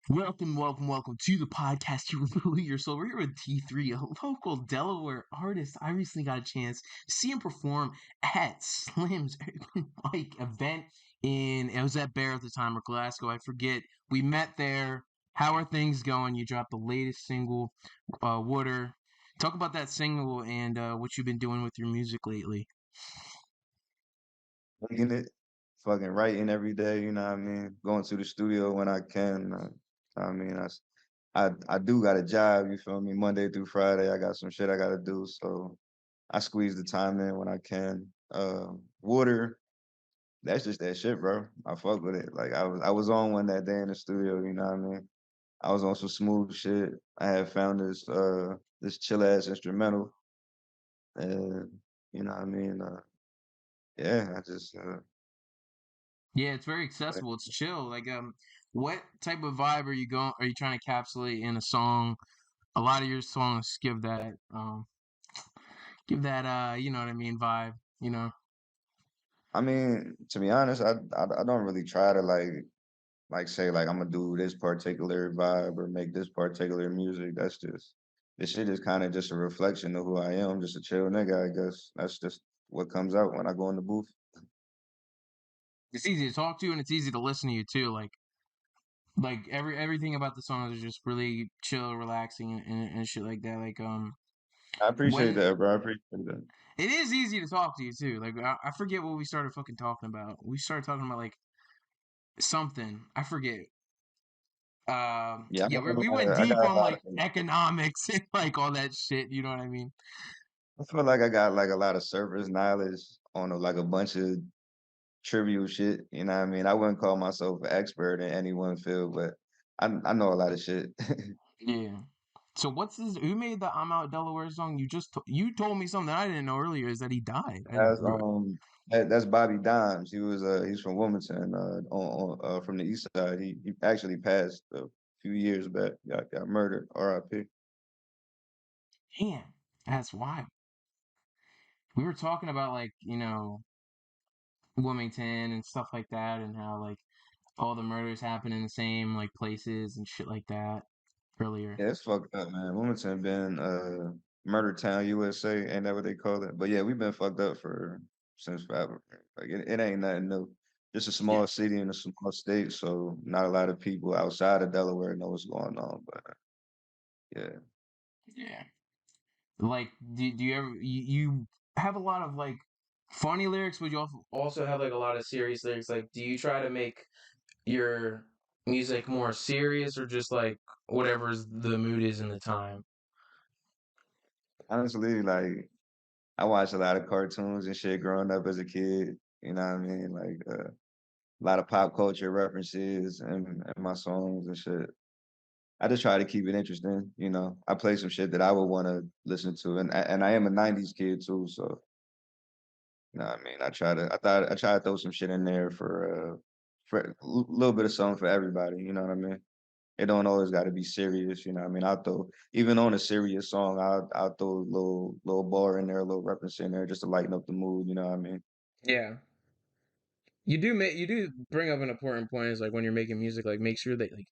Welcome to the podcast. You will believe your soul. We're here with D-3, a local Delaware artist. I recently got a chance to see him perform at Slim's Mike event it was at Bear at the time, or Glasgow, I forget. We met there. How are things going? You dropped the latest single, Water. Talk about that single and what you've been doing with your music lately. Making it, fucking writing every day, you know what I mean? Going to the studio when I can. I mean, I do got a job, you feel me? Monday through Friday, I got some shit I gotta do, so I squeeze the time in when I can. Water, that's just that shit, bro. I fuck with it. Like I was on one that day in the studio, you know what I mean? I was on some smooth shit. I had found this chill ass instrumental, and you know what I mean? Yeah, I just Yeah, it's very accessible. It's chill. What type of vibe are you going? Are you trying to encapsulate in a song? A lot of your songs give that you know what I mean, vibe, you know. I mean, to be honest, I don't really try to like say like I'm gonna do this particular vibe or make this particular music. That's just this shit is kind of just a reflection of who I am. Just a chill nigga, I guess. That's just what comes out when I go in the booth. It's easy to talk to and it's easy to listen to you too. Everything about the songs is just really chill, relaxing and shit like that. I appreciate When that, bro. I appreciate that. it is easy to talk to you too. I forget what we started fucking talking about. We started talking about like something. I forget. Yeah, Yeah, we went I deep got a on lot like economics and like all that shit. You know what I mean? I feel like I got like a lot of surface knowledge on like a bunch of trivial shit. You know what I mean? I wouldn't call myself an expert in any one field, but I know a lot of shit. Yeah. So what's this? Who made the "I'm Out Delaware" song? You told me something I didn't know earlier. Is that he died? I didn't. That's that's Bobby Dimes. He's from Wilmington, from the east side. He actually passed a few years back. Got murdered. R.I.P. Damn, that's wild. We were talking about Wilmington and stuff like that, and how like all the murders happen in the same like places and shit like that earlier. Yeah, it's fucked up, man. Wilmington been murder town, USA. Ain't that what they call it? But yeah, we've been fucked up for since forever. Like it ain't nothing new. Just a Yeah, small city in a small state, so not a lot of people outside of Delaware know what's going on. But yeah. yeah. Do you ever you have a lot of like funny lyrics, but you also have like a lot of serious lyrics. Like, do you try to make your music more serious or just like whatever's the mood is in the time? Honestly, like I watched a lot of cartoons and shit growing up as a kid. You know what I mean? Like a lot of pop culture references and my songs and shit. I just try to keep it interesting. You know, I play some shit that I would want to listen to, and I am a '90s kid too, so you know what I mean. I try to throw some shit in there for a little bit of something for everybody. You know what I mean? It don't always got to be serious. You know what I mean? I'll throw even on a serious song, I'll throw a little bar in there, a little reference in there, just to lighten up the mood. You know what I mean? Yeah. You do bring up an important point is like when you're making music, like make sure that like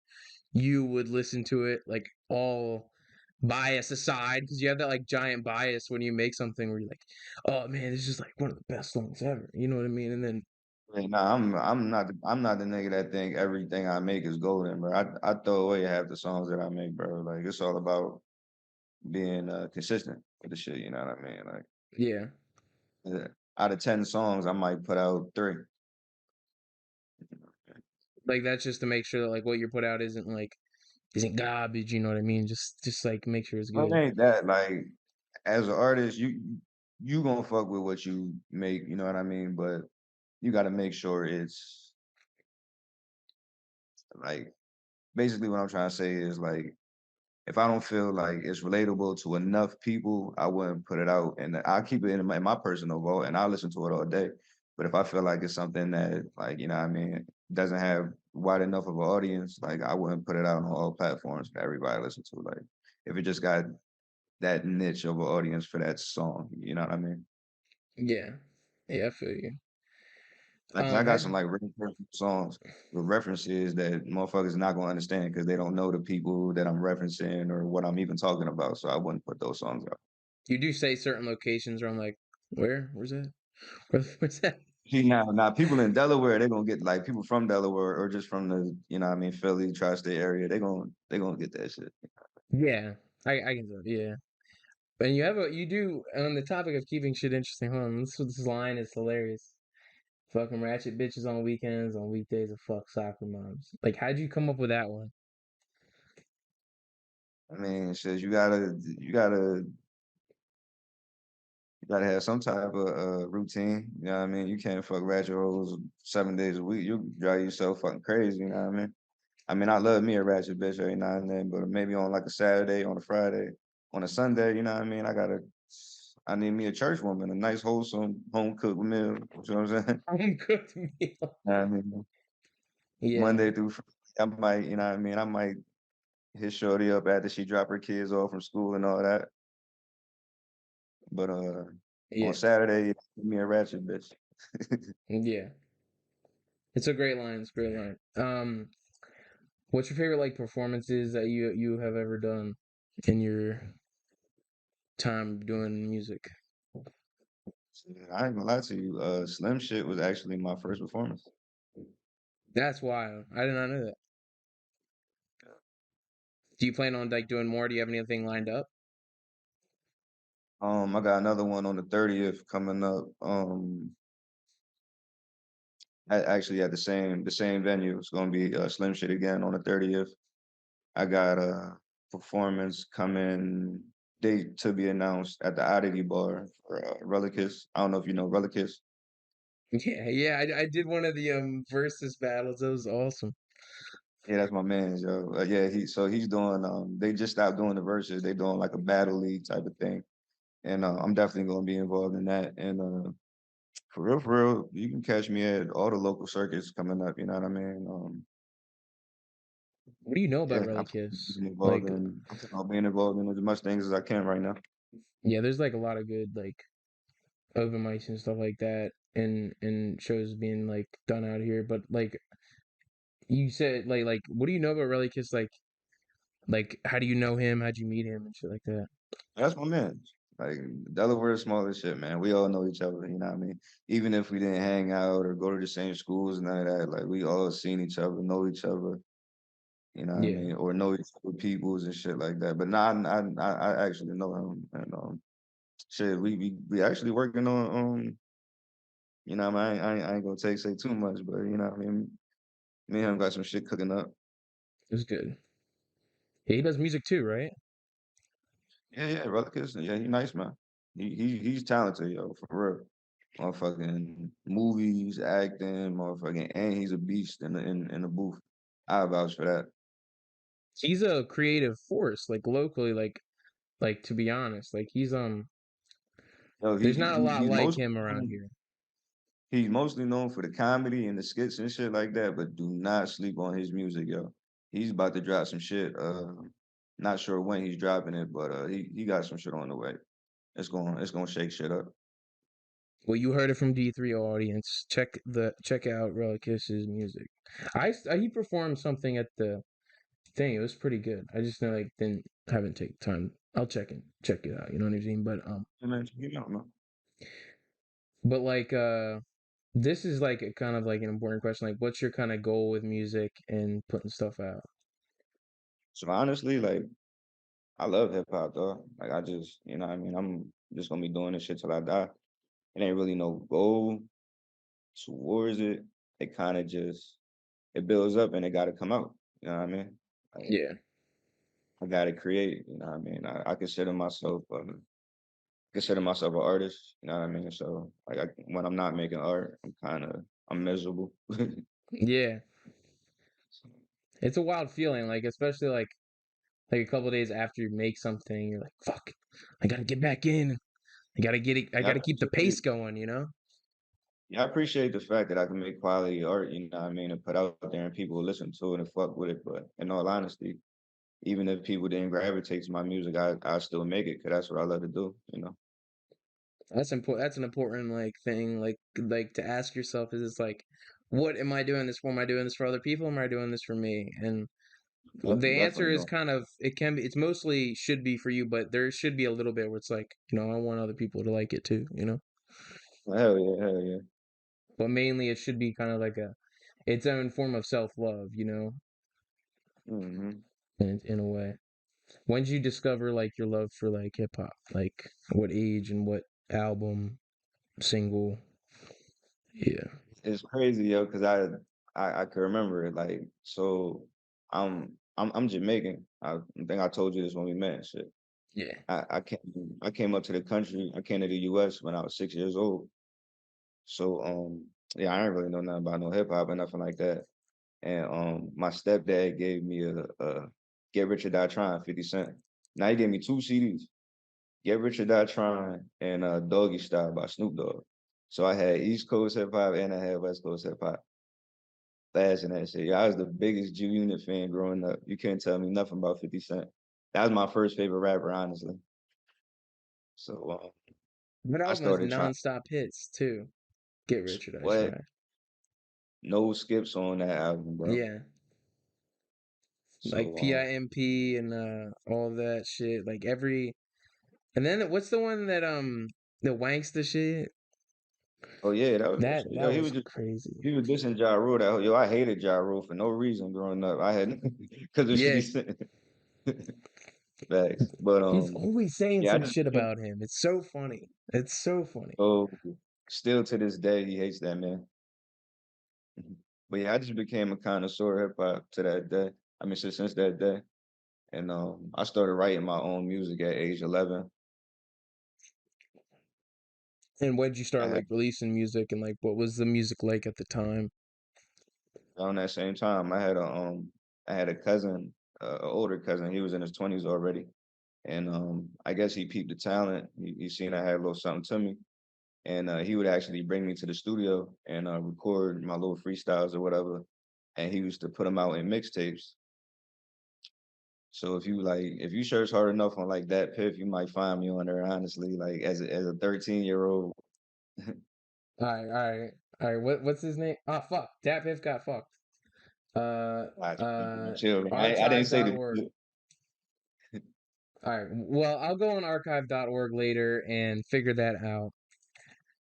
you would listen to it like all bias aside because you have that like giant bias when you make something where you're like, oh man, this is like one of the best songs ever. You know what I mean? And then Yeah, nah, I'm not the nigga that think everything I make is golden, bro. I throw away half the songs that I make, bro. Like it's all about being consistent with the shit. You know what I mean? Like yeah, out of 10 songs, I might put out three. like that's just to make sure that like what you put out isn't garbage. You know what I mean? Just like make sure it's Well, it good. ain't that. Like as an artist, you gonna fuck with what you make. You know what I mean? But you got to make sure it's like basically what I'm trying to say is like if I don't feel like it's relatable to enough people, I wouldn't put it out, and I'll keep it in my personal vault, and I'll listen to it all day. But if I feel like it's something that, like, you know, what I mean, doesn't have wide enough of an audience, like, I wouldn't put it out on all platforms for everybody to listen to. Like, if it just got that niche of an audience for that song, you know what I mean? Yeah, yeah, I feel you. Like I got Had some like really personal songs with references that motherfuckers not gonna understand because they don't know the people that I'm referencing or what I'm even talking about. So I wouldn't put those songs out. you do say certain locations where I'm like, where? Where's that? Where's that? See now people in Delaware, they're gonna get like people from Delaware or just from the, you know what I mean, Philly, tri-state area, they gonna get that shit. Yeah, I can tell. Yeah, and you do on the topic of keeping shit interesting. Hold on, this line is hilarious. Fucking ratchet bitches on weekends, on weekdays, and fuck soccer moms. Like, how'd you come up with that one? I mean, shit, you gotta have some type of routine. You know what I mean? You can't fuck ratchet hoes 7 days a week. You drive yourself fucking crazy. You know what I mean? I mean, I love me a ratchet bitch every now and then, but maybe on like a Saturday, on a Friday, on a Sunday, you know what I mean? I need me a church woman, a nice, wholesome, home cooked meal. You know what I'm saying? Home cooked meal. You know what I mean? Yeah, Monday through Friday, I might, you know what I mean? I might hit Shorty up after she drop her kids off from school and all that. But on yeah, Saturday, give me a ratchet bitch. yeah. It's a great line. It's a great line. What's your favorite like performances that you have ever done in your time doing music? I ain't gonna lie to you. Slim Shit was actually my first performance. That's wild. I did not know that. Do you plan on like doing more? Do you have anything lined up? I got another one on the 30th coming up. Actually at the same venue. It's gonna be Slim Shit again on the 30th. I got a performance coming date to be announced at the Oddity Bar for Relicus. I don't know if you know Relicus. Yeah, yeah. I did one of the versus battles. That was awesome. Yeah, that's my man, yo. Yeah, he's doing. They just stopped doing the verses. They doing like a battle league type of thing, and I'm definitely gonna be involved in that. And for real, you can catch me at all the local circuits coming up. You know what I mean? What do you know about Yeah, Relic Kiss? I'm thinking about being involved in as much things as I can right now. Yeah, there's like a lot of good like open mics and stuff like that, and shows being like done out here. But like you said, like what do you know about Relic Kiss? Like how do you know him? How'd you meet him and shit like that? That's my man. Like Delaware is small as shit, man. We all know each other, you know what I mean? Even if we didn't hang out or go to the same schools and none of that, like we all seen each other, know each other, you know what I Yeah, mean? Or know each other peoples and shit like that. But nah, I actually know him. And shit, we actually working on you know what I mean? I ain't gonna say too much, but you know what I mean? Me and him got some shit cooking up. it was good. Yeah, he does music too, right? Yeah, Ruckus. Yeah, he nice, man. He's talented, yo, for real. Motherfucking movies, acting, motherfucking, and he's a beast in the booth. I vouch for that. He's a creative force, like locally, like to be honest, like Yo, there's not a lot like him around here. he's mostly known for the comedy and the skits and shit like that. But do not sleep on his music, yo. He's about to drop some shit. Not sure when he's dropping it, but he got some shit on the way. It's gonna shake shit up. Well, you heard it from D3 audience. Check out Relicus's music. He performed something at the thing. It was pretty good. I just know like didn't haven't take time. I'll check it out. You know what I mean? Yeah, man, you know, man. But like this is like a kind of like an important question. Like, what's your kind of goal with music and putting stuff out? So honestly, like. I love hip hop, though. Like I just, you know what I mean? I'm just gonna be doing this shit till I die. It ain't really no goal towards it. It kind of just it builds up and it gotta come out. You know what I mean? Like Yeah, I gotta create, you know what I mean? I consider myself an artist, you know what I mean? So like when I'm not making art, I'm miserable. yeah. It's a wild feeling. Like especially like a couple days after you make something, you're like, fuck, I gotta get back in. I gotta get it. I yeah, I gotta keep the appreciate pace going. You know? yeah, I appreciate the fact that I can make quality art, you know what I mean, and put out there and people listen to it and fuck with it. But in all honesty, even if people didn't gravitate to my music, I still make it because that's what I love to do, you know. That's important. That's an important like thing, like to ask yourself is it's like, what am I doing this for? Am I doing this for other people? Am I doing this for me? And the answer Definitely is don't. kind of it can be. It's mostly should be for you, but there should be a little bit where it's like, I want other people to like it too, Hell yeah, hell yeah. But mainly it should be kind of like its own form of self love, Hmm. in a way. When did you discover like your love for like hip hop? Like what age and what album, single? Yeah. It's crazy, yo, because I can remember it. Like, so I'm Jamaican. I think I told you this when we met and shit. Yeah. I came up to the country. I came to the US when I was 6 years old. So yeah, I didn't really know nothing about no hip hop or nothing like that. And my stepdad gave me a Get Rich or Die Trying 50 Cent. Now he gave me two CDs. Get Rich or Die Trying and Doggy Style by Snoop Dogg. So I had East Coast hip hop and I had West Coast hip hop. Flashing that shit. Yeah, I was the biggest Jew Unit fan growing up. You can't tell me nothing about 50 Cent. That was my first favorite rapper, honestly. So That I album has started trying. non-stop hits too. Get Rich or Die What? Trying. No skips on that album, bro. Yeah. Like So PIMP and all that shit. Like every and then what's the one that the Wanksta shit? oh yeah, that was That yo. He was was just crazy. he was dissing Ja Rule. That yo, I hated Ja Rule for no reason growing up. I had because of Yeah. 50 Cent. Facts, but He's always saying yeah, I some just shit became about him. It's so funny. It's so funny. so still to this day he hates that man. But yeah, I just became a connoisseur of hip hop to that day. I mean, since that day, and I started writing my own music at age 11. And when did you I start had like releasing music and like what was the music like at the time? around that same time, I had a cousin, an older cousin. He was in his 20s already, and I guess he peeped the talent. He seen I had a little something to me, and he would actually bring me to the studio and record my little freestyles or whatever, and he used to put them out in mixtapes. So if you search hard enough on like that Piff, you might find me on there. Honestly, like as a 13-year-old, All right. What's his name? Ah, fuck. Dat Piff got fucked. Uh, chill. Man. I didn't say the archive.org. All right. Well, I'll go on archive.org later and figure that out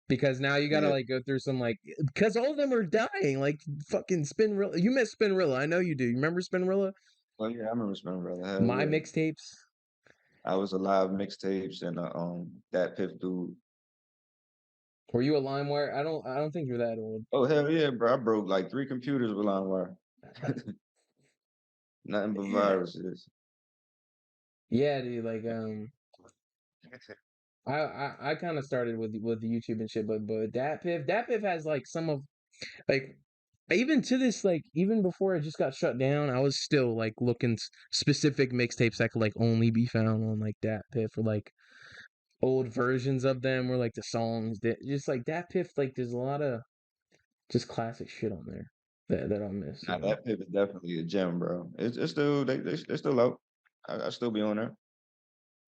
because now you gotta yeah. like go through some like because all of them are dying. Like fucking Spinrilla. You miss Spinrilla. I know you do. You remember Spinrilla? Oh yeah, I remember Spin Brother. Hell My yeah, mixtapes. I was alive mixtapes and that Piff dude. Were you a LimeWire? I don't think you're that old. Oh hell yeah, bro! I broke like 3 computers with LimeWire. Nothing but Yeah. viruses. Yeah, dude. Like I kind of started with the YouTube and shit, but Dat Piff has like some of like even to this like even before it just got shut down, I was still like looking specific mixtapes that could like only be found on like Dat Piff or like old versions of them or like the songs that just like Dat Piff like there's a lot of just classic shit on there that I'll miss. Nah, that Piff is definitely a gem, bro. It's still they're still out. I still be on there.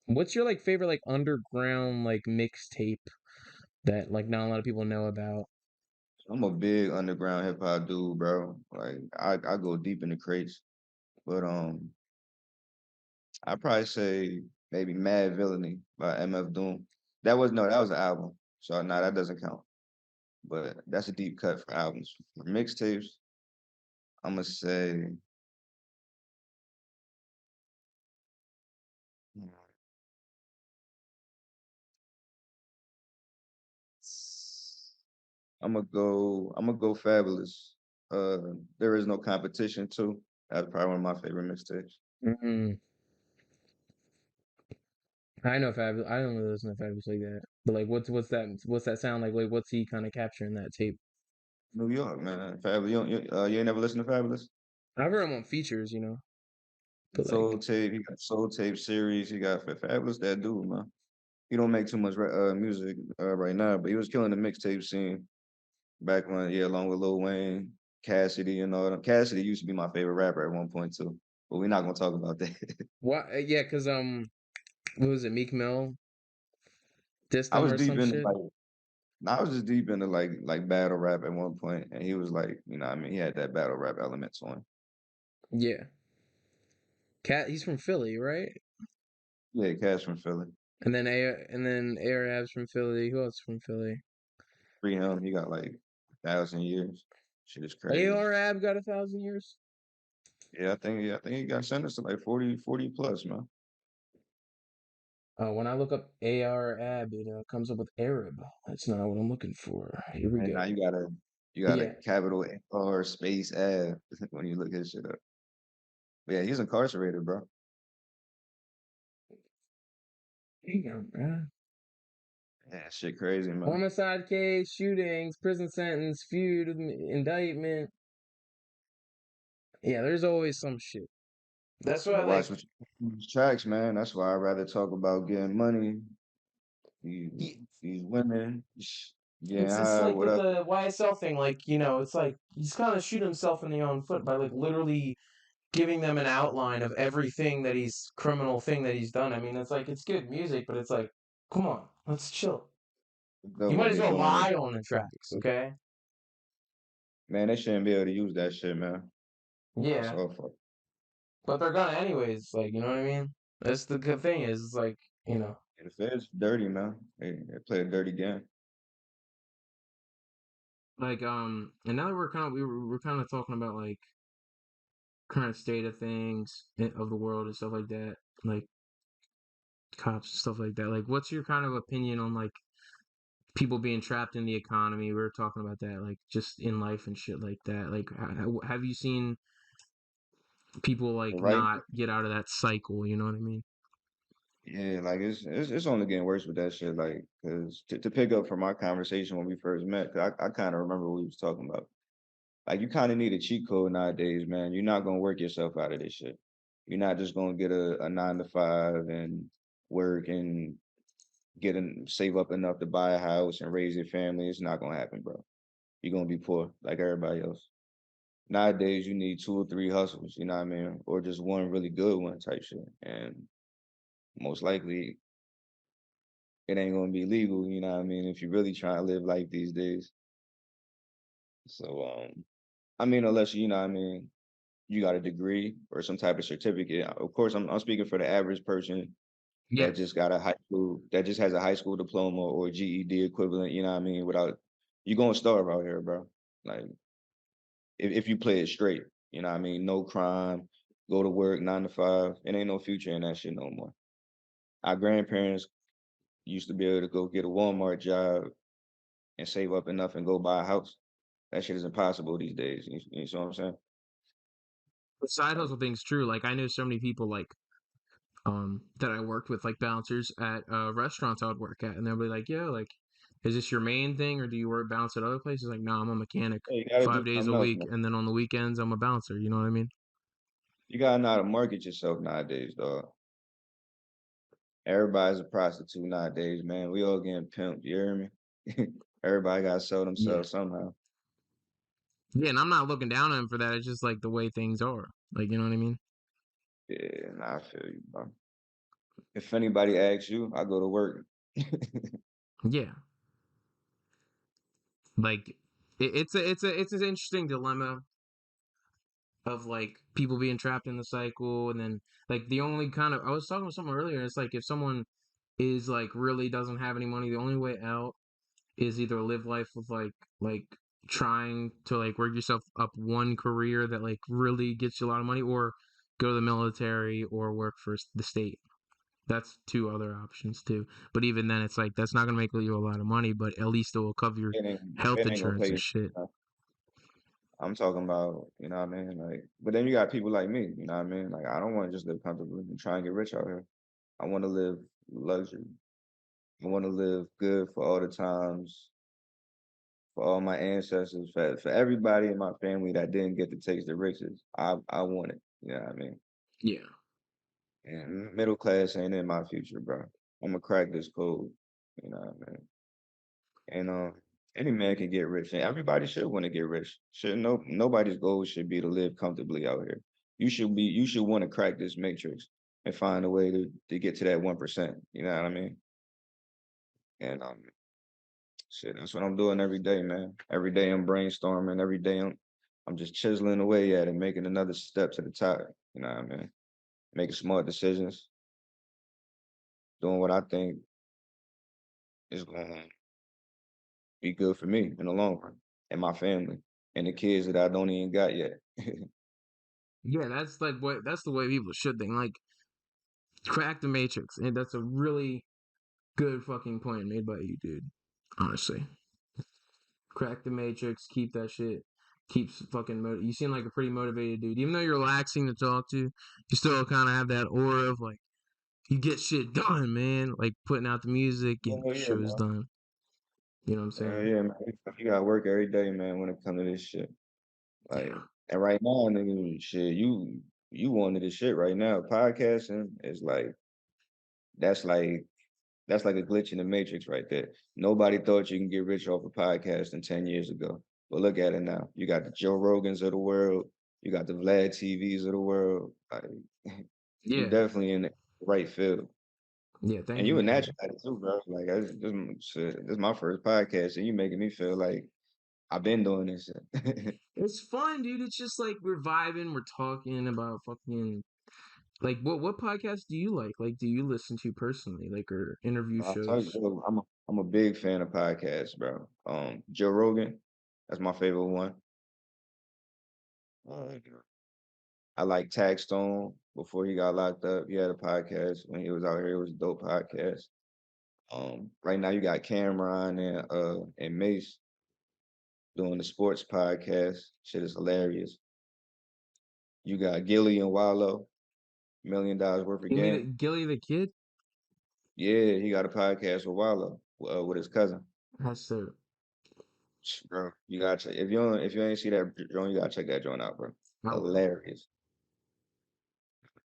What's your like favorite like underground like mixtape that like not a lot of people know about? I'm a big underground hip hop dude, bro. Like I go deep in the crates, but I probably say maybe Mad Villainy by MF Doom. That was no, that was an album, so no, that doesn't count. But that's a deep cut for albums. For mixtapes, I'm gonna say I'm gonna go Fabulous. There is no competition too. That's probably one of my favorite mixtapes. Mm-mm. I know Fabulous. I don't really listen to Fabulous like that. But like, what's that sound like? Like, what's he kind of capturing that tape? New York, man. Fabulous. You ain't never listened to Fabulous? I've heard him on features, but Soul like, Tape, he got Soul Tape series, he got Fabulous, that dude, man. He don't make too much music right now, but he was killing the mixtape scene back when, yeah, along with Lil Wayne, Cassidy, and all them. Cassidy used to be my favorite rapper at one point too, but we're not gonna talk about that. what? Yeah, cause what was it? Meek Mill. Dissed I him was or deep some into shit? like I was just deep into like battle rap at one point, and he was like, you know, what I mean, he had that battle rap element to him. Yeah. Cat, he's from Philly, right? Yeah, Cash from Philly. And then Arabs from Philly. Who else from Philly? Free him. He got like 1,000 years. Shit is crazy. Arab got 1,000 years. Yeah, I think he got sentenced to like 40 plus, man. When I look up Arab, it comes up with Arab. That's not what I'm looking for. Here we And now go. you got a Yeah. capital or space Ave when you look his shit up. But yeah, he's incarcerated, bro. Damn, bro. Yeah, shit crazy, man. Homicide case, shootings, prison sentence, feud, indictment. Yeah, there's always some shit. That's why, Gotta like, watch what you tracks, man. That's why I'd rather talk about getting money, these, y- these women, getting it's high, like with whatever. the YSL thing. Like, it's like he's kind of shoot himself in the own foot by like literally giving them an outline of everything that he's criminal thing that he's done. I mean, it's like it's good music, but it's like, come on, let's chill. The You might government as be well doing it. lie on the tracks, okay? Man, they shouldn't be able to use that shit, man. It's Yeah, awful. but they're gonna anyways. Like, you know what I mean? That's the good thing is, it's like, The Feds dirty, man. They play a dirty game. like and now that we're kind of talking about like current state of things of the world and stuff like that, like cops and stuff like that. Like, what's your kind of opinion on like people being trapped in the economy? We were talking about that, like just in life and shit like that. Like, have you seen people But like right, not get out of that cycle? You know what I mean? yeah, like it's only getting worse with that shit. Like, cause to pick up from our conversation when we first met, 'cause I kind of remember what we was talking about. Like, you kind of need a cheat code nowadays, man. You're not gonna work yourself out of this shit. You're not just gonna get a 9 to 5 and work and save up enough to buy a house and raise your family. It's not gonna happen, bro. You're gonna be poor like everybody else. Nowadays, you need 2 or 3 hustles, you know what I mean? Or just one really good one type shit. And most likely it ain't gonna be legal, you know what I mean, if you really trying to live life these days. So I mean, unless you know what I mean, you got a degree or some type of certificate. Of course, I'm speaking for the average person that Yes. just got a high school that just has a high school diploma or GED equivalent, you know what I mean, without you're gonna starve out here, bro. Like if you play it straight, you know what I mean, no crime, go to work 9 to 5. It ain't no future in that shit no more. Our grandparents used to be able to go get a Walmart job and save up enough and go buy a house. That shit is impossible these days. You see what I'm saying? The side Like, hustle thing's true. Like, I know so many people like that I worked with, like bouncers at restaurants I would work at, and they'll be like, "Yeah, like, is this your main thing, or do you work bounce at other places?" Like, no, I'm a mechanic, hey, you gotta do 5 days a something else, week, man. and then on the weekends I'm a bouncer. You know what I mean? You gotta know how to market yourself nowadays, dog. Everybody's a prostitute nowadays, man. We all getting pimped. You hear me? Everybody gotta sell Yeah. themselves somehow. Yeah, and I'm not looking down on him for that. It's just like the way things are. Like, you know what I mean? Yeah, nah, I feel you, bro. If anybody asks you, I go to work. Yeah. Like, it's an interesting dilemma of like people being trapped in the cycle, and then like the only kind of I was talking with someone earlier. It's like if someone is like really doesn't have any money, the only way out is either live life with like trying to like work yourself up one career that like really gets you a lot of money, or go to the military or work for the state. That's two other options too. But even then, it's like that's not gonna make you a lot of money, but at least it will cover your It ain't, health it ain't gonna insurance pay and you. shit. I'm talking about, you know what I mean? Like, but then you got people like me, you know what I mean? Like, I don't want to just live comfortably and try and get rich out here. I want to live luxury. I want to live good for all the times, for all my ancestors, for everybody in my family that didn't get to taste the riches. I want it. You know what I mean? Yeah. And middle class ain't in my future, bro. I'm gonna crack this code. You know what I mean? And any man can get rich, and everybody should want to get rich. Should nobody's goal should be to live comfortably out here. You should want to crack this matrix and find a way to get to that 1%. You know what I mean? And shit, that's what I'm doing every day, man. Every day I'm brainstorming. Every day I'm just chiseling away at it, making another step to the top. You know what I mean? Making smart decisions, doing what I think is gonna be good for me in the long run, and my family, and the kids that I don't even got yet. Yeah, that's the way people should think. Like, crack the matrix, and that's a really good fucking point made by you, dude. Honestly, crack the matrix, keep that shit. Keeps fucking you seem like a pretty motivated dude. Even though you're relaxing to talk to, you still kind of have that aura of like you get shit done, man. Like putting out the music, getting Oh yeah, shows man. done. You know what I'm saying? Yeah, man. You gotta work every day, man, when it comes to this shit. Like, Yeah. and right now, nigga, shit, you wanted this shit right now. Podcasting is that's like that's like a glitch in the matrix right there. Nobody thought you can get rich off a podcasting 10 years ago. But look at it now. You got the Joe Rogans of the world, you got the Vlad TVs of the world. Like, you Yeah. definitely in the right field. Yeah. And Thank you you, a man. natural at it too, bro. Like this is my first podcast, and you making me feel like I've been doing this shit. It's fun, dude. It's just like we're vibing, we're talking about fucking like what podcast do you like? Like, do you listen to personally, like, or interview I tell you, shows? bro, I'm a big fan of podcasts, bro. Joe Rogan, that's my favorite one. Uh, I like Tag Stone before he got locked up. He had a podcast when he was out here. It was a dope podcast. Right now you got Cameron and Mace doing the sports podcast. Shit is hilarious. You got Gilly and Wallow, $1 million worth of game. Gilly the Kid? Yeah, he got a podcast with Wallow, with his cousin. That's so Bro, you gotta check. If you ain't see that joint, you gotta check that joint out, bro. I will. Hilarious.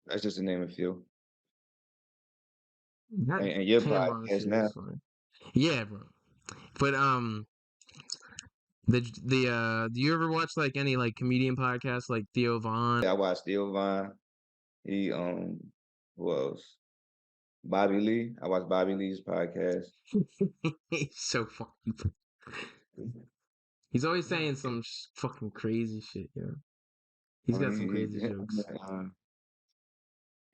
That's just to name a few. That And your Cameron podcast shit now. is fun. Yeah, bro. But do you ever watch like any like comedian podcasts like Theo Vaughn? I watched Steel Vine. He who else? Bobby Lee. I watched Bobby Lee's podcast. He's so funny. He's always saying some fucking crazy shit, yo. He's got some crazy jokes.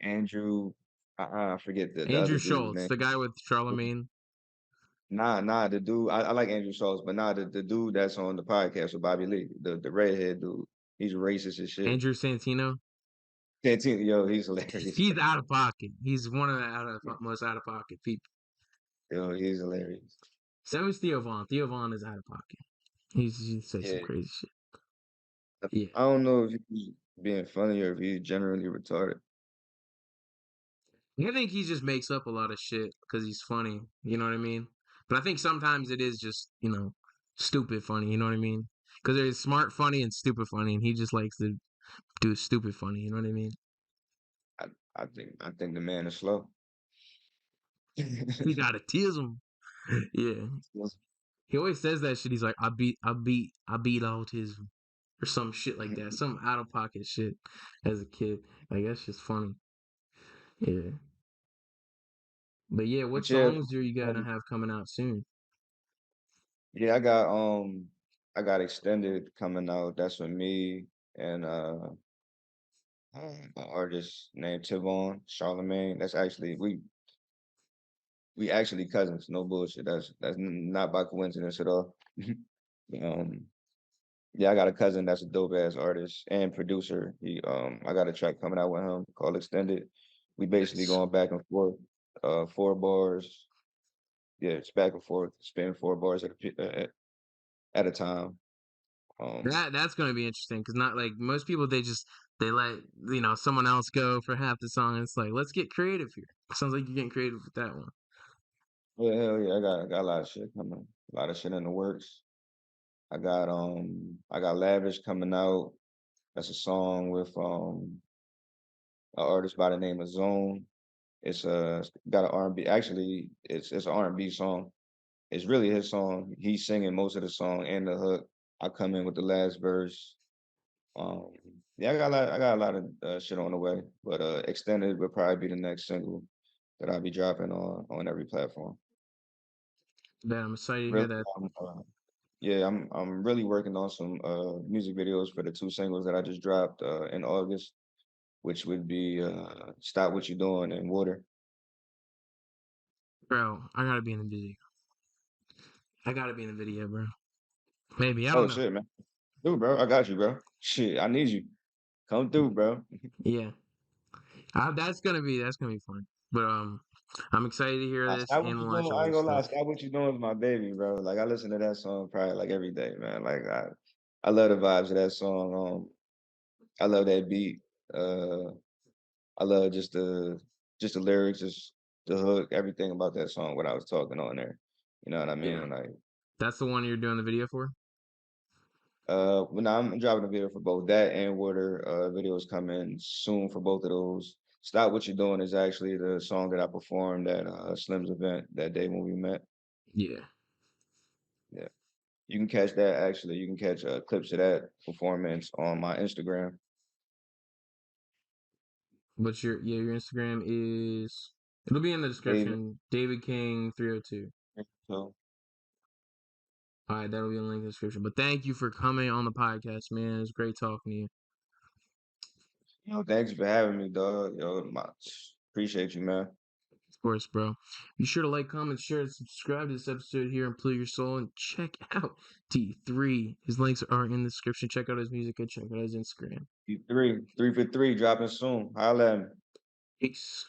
Andrew. I forget the Andrew other dude's Schultz, name. the guy with Charlemagne. Nah, the dude. I like Andrew Schultz, but the dude that's on the podcast with Bobby Lee, the redhead dude. He's racist as shit. Andrew Santino. Santino, yo, he's hilarious. He's out of pocket. He's one of the most out of pocket people. Yo, he's hilarious. So is Theo Vaughn. Theo Vaughn is out of pocket. He says some Yeah. crazy shit. Yeah. I don't know if he's being funny or if he's generally retarded. I think he just makes up a lot of shit because he's funny. You know what I mean? But I think sometimes it is just, stupid funny. You know what I mean? Because there's smart funny and stupid funny, and he just likes to do stupid funny. You know what I mean? I, I think the man is slow. He got autism. Yeah. He always says that shit. He's like, I beat autism or some shit like that. Some out of pocket shit as a kid. Like that's just funny. Yeah. But yeah, what But yeah, songs are you gonna um, have coming out soon? yeah, I got extended coming out. That's with me and an artist named Tivon Charlemagne. That's actually we actually cousins. No bullshit. That's not by coincidence at all. um, yeah, I got a cousin that's a dope ass artist and producer. I got a track coming out with him called Extended. We basically Nice. going back and forth, 4 bars. Yeah, it's back and forth, spin 4 bars at a time. Um, That's gonna be interesting because not like most people they let someone else go for half the song. It's like let's get creative here. Sounds like you're getting creative with that one. yeah, hell yeah, I got a lot of shit coming, a lot of shit in the works. I got Lavish coming out. That's a song with an artist by the name of Zone. It's got an R&B. Actually, it's an R&B song. It's really his song. He's singing most of the song and the hook. I come in with the last verse. Um, yeah, I got a lot of shit on the way, but Extended will probably be the next single that I'll be dropping on every platform. Man, I'm excited to hear Really, that. yeah, I'm really working on some music videos for the two singles that I just dropped in August, which would be "Stop What You're Doing" and "Water." Bro, I gotta be in the video. I gotta be in the video, bro. Maybe, I Oh don't know. shit, man, dude, bro, I got you, bro. Shit, I need you. Come through, bro. Yeah. That's gonna be fun. But I'm excited to hear Nah, this Stop What and You watch Doing. all I ain't this gonna lie. stuff. Stop What You Doing is my baby, bro. Like I listen to that song probably like every day, man. Like I love the vibes of that song. I love that beat. Uh, I love just the lyrics, just the hook, everything about that song. What I was talking on there, you know what I Yeah. mean? Like, That's the one you're doing the video for? when I'm dropping a video for both that and Water, videos coming soon for both of those. Stop What You're Doing is actually the song that I performed at Slim's event that day when we met. Yeah. Yeah. You can catch that actually. You can catch clips of that performance on my Instagram. But your Instagram is it'll be in the David. description. David King 302. So, All right, that'll be in the link in the description. But thank you for coming on the podcast, man. It was great talking to you. thanks for having me, dog. Appreciate you, man. Of course, bro. Be sure to like, comment, share, and subscribe to this episode here and Pollute Your Soul. And check out D3. His links are in the description. Check out his music and check out his Instagram. D3, 3 for 3, dropping soon. Holla at me. Peace.